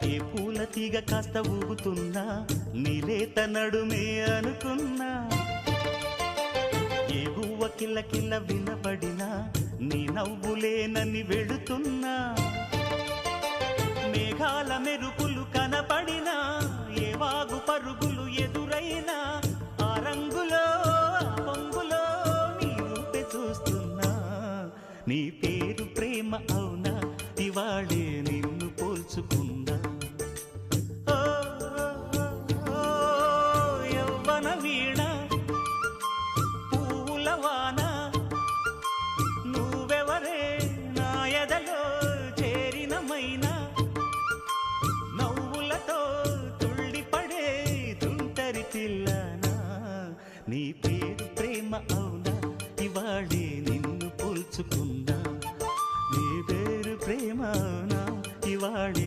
ఏ పూల తీగ కాస్త ఊగుతున్నా నీలేత నడుమే అనుకున్నా, ఏ గువ్వ కిల్ల కిల్ల వినబడినా నీ నవ్వులేనని వెళుతున్నా, మేఘాల మెరుపులు కనపడినా ఏ వాగు పరుగులు ఎదురైనా ఆ రంగులో ఆ పొంగులో నీ రూపే చూస్తున్నా. నీ పేరు ప్రేమ అవునా ఇవాళే